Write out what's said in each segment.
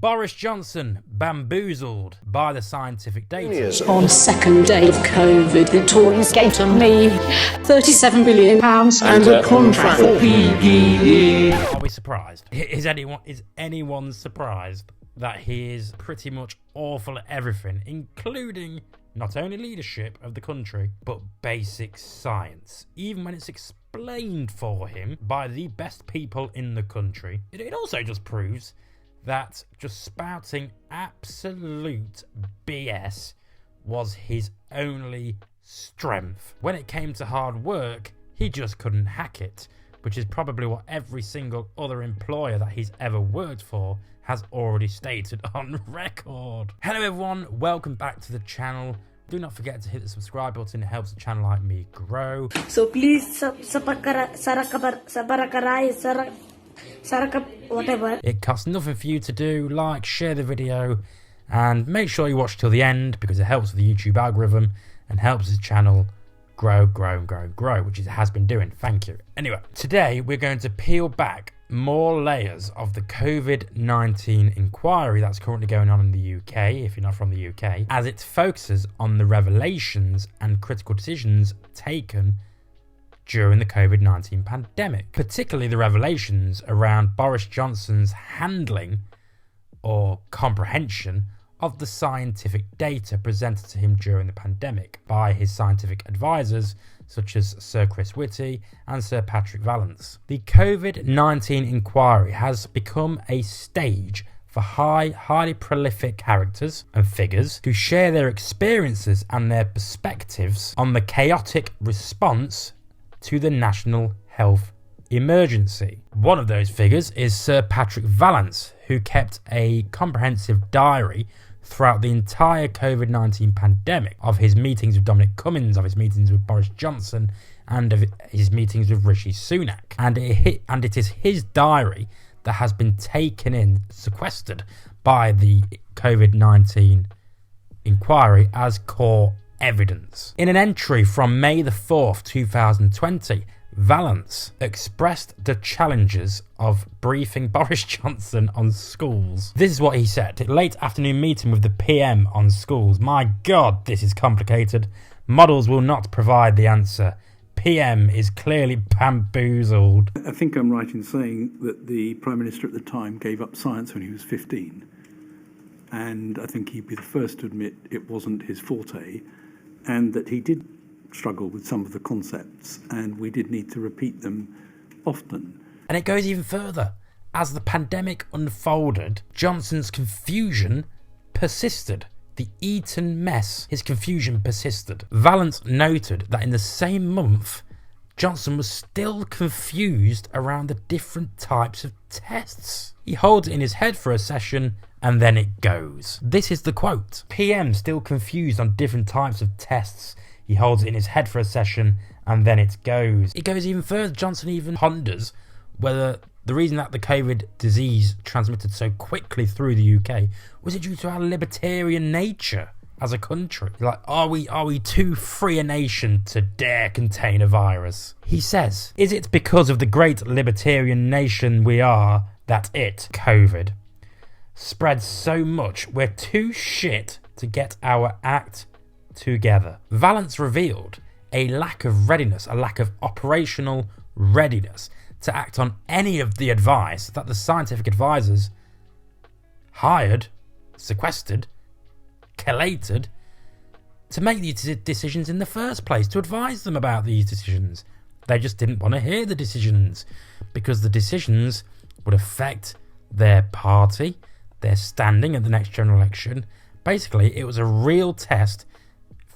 Boris Johnson bamboozled by the scientific data. On second day of COVID, the Tories gave to me £37 billion and a contract for PPE. Are we surprised? Is anyone surprised that he is pretty much awful at everything, including not only leadership of the country, but basic science, even when it's explained for him by the best people in the country? It also just proves that just spouting absolute BS was his only strength. When it came to hard work, he just couldn't hack it, which is probably what every single other employer that he's ever worked for has already stated on record. Hello everyone, welcome back to the channel. Do not forget to hit the subscribe button, it helps a channel like me grow. So please, whatever. It costs nothing for you to do. Like, share the video, and make sure you watch till the end because it helps with the YouTube algorithm and helps the channel grow, which it has been doing. Thank you. Anyway, today we're going to peel back more layers of the COVID-19 inquiry that's currently going on in the UK, if you're not from the UK, as it focuses on the revelations and critical decisions taken during the COVID-19 pandemic, particularly the revelations around Boris Johnson's handling or comprehension of the scientific data presented to him during the pandemic by his scientific advisors such as Sir Chris Whitty and Sir Patrick Vallance. The COVID-19 inquiry has become a stage for highly prolific characters and figures who share their experiences and their perspectives on the chaotic response to the national health emergency. One of those figures is Sir Patrick Vallance, who kept a comprehensive diary throughout the entire COVID-19 pandemic of his meetings with Dominic Cummings, of his meetings with Boris Johnson, and of his meetings with Rishi Sunak. And it is his diary that has been sequestered by the COVID-19 inquiry as core evidence. In an entry from May the 4th, 2020, Vallance expressed the challenges of briefing Boris Johnson on schools. This is what he said. A late afternoon meeting with the PM on schools. My God, this is complicated. Models will not provide the answer. PM is clearly bamboozled. I think I'm right in saying that the Prime Minister at the time gave up science when he was 15. And I think he'd be the first to admit it wasn't his forte, and that he did struggle with some of the concepts, and we did need to repeat them often. And it goes even further. As the pandemic unfolded, Johnson's confusion persisted. The Eton mess, his confusion persisted. Vallance noted that in the same month, Johnson was still confused around the different types of tests. He holds it in his head for a session and then it goes. This is the quote. PM still confused on different types of tests. He holds it in his head for a session and then it goes. It goes even further. Johnson even ponders whether the reason that the COVID disease transmitted so quickly through the UK was it due to our libertarian nature as a country. Like, are we too free a nation to dare contain a virus? He says, is it because of the great libertarian nation we are that COVID spreads so much we're too shit to get our act together? Vallance revealed a lack of readiness, a lack of operational readiness to act on any of the advice that the scientific advisors hired, sequestered, collated to make these decisions in the first place, to advise them about these decisions. They just didn't want to hear the decisions because the decisions would affect their party, their standing at the next general election. Basically, it was a real test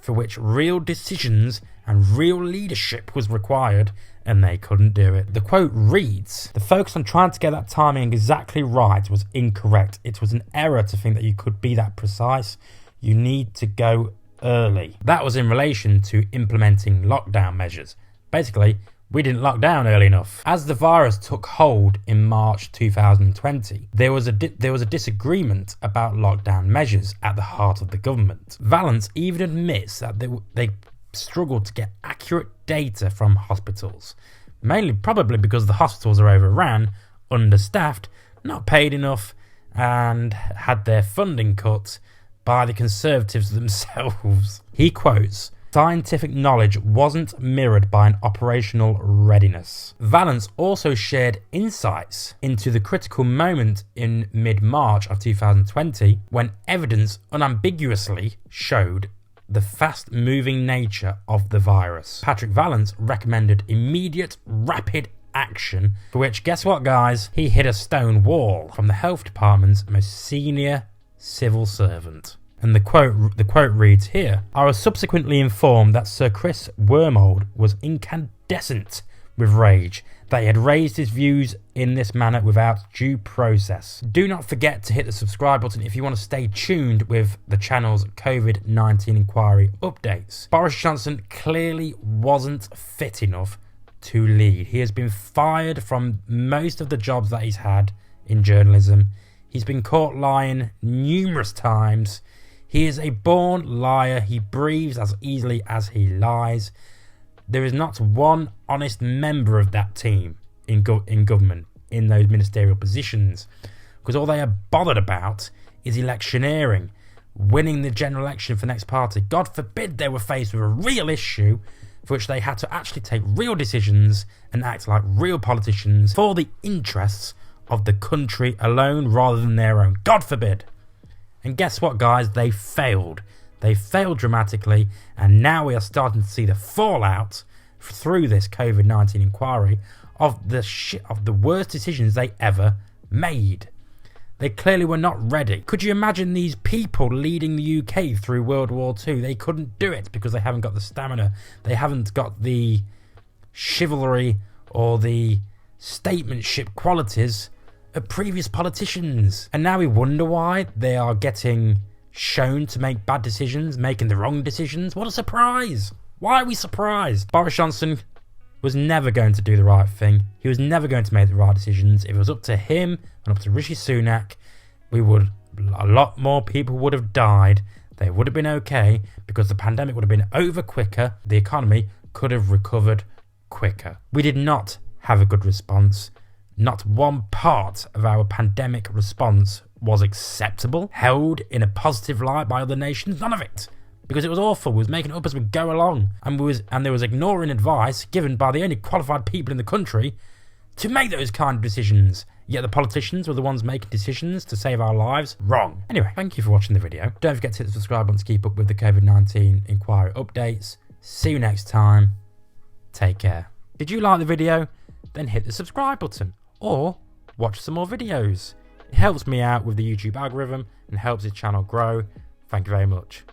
for which real decisions and real leadership was required, and they couldn't do it. The quote reads, "The focus on trying to get that timing exactly right was incorrect. It was an error to think that you could be that precise. You need to go early." That was in relation to implementing lockdown measures. Basically, we didn't lock down early enough. As the virus took hold in March 2020, there was a disagreement about lockdown measures at the heart of the government. Vallance even admits that they struggled to get accurate data from hospitals, mainly probably because the hospitals are overrun, understaffed, not paid enough, and had their funding cut by the Conservatives themselves. He quotes, "Scientific knowledge wasn't mirrored by an operational readiness." Vallance also shared insights into the critical moment in mid-March of 2020 when evidence unambiguously showed the fast-moving nature of the virus. Patrick Vallance recommended immediate, rapid action, for which, guess what guys, he hit a stone wall from the health department's most senior civil servant. And the quote reads here, "I was subsequently informed that Sir Chris Wormold was incandescent with rage that he had raised his views in this manner without due process." Do not forget to hit the subscribe button if you want to stay tuned with the channel's COVID-19 inquiry updates. Boris Johnson clearly wasn't fit enough to lead. He has been fired from most of the jobs that he's had in journalism. He's been caught lying numerous times. He is a born liar. He breathes as easily as he lies. There is not one honest member of that team in government, in those ministerial positions, because all they are bothered about is electioneering, winning the general election for the next party. God forbid they were faced with a real issue for which they had to actually take real decisions and act like real politicians for the interests of the country alone rather than their own. God forbid. And guess what, guys? They failed. They failed dramatically, and now we are starting to see the fallout through this COVID-19 inquiry of the worst decisions they ever made. They clearly were not ready. Could you imagine these people leading the UK through World War II? They couldn't do it because they haven't got the stamina. They haven't got the chivalry or the statesmanship qualities of previous politicians. And now we wonder why they are getting shown to make bad decisions, making the wrong decisions. What a surprise. Why are we surprised? Boris Johnson was never going to do the right thing. He was never going to make the right decisions. If it was up to him and up to Rishi Sunak, a lot more people would have died. They would have been okay because the pandemic would have been over quicker. The economy could have recovered quicker. We did not have a good response. Not one part of our pandemic response was acceptable, held in a positive light by other nations. None of it. Because it was awful. We was making it up as we go along. And there was ignoring advice given by the only qualified people in the country to make those kind of decisions. Yet the politicians were the ones making decisions to save our lives. Wrong. Anyway, thank you for watching the video. Don't forget to hit the subscribe button to keep up with the COVID-19 inquiry updates. See you next time. Take care. Did you like the video? Then hit the subscribe button. Or watch some more videos. It helps me out with the YouTube algorithm and helps this channel grow. Thank you very much.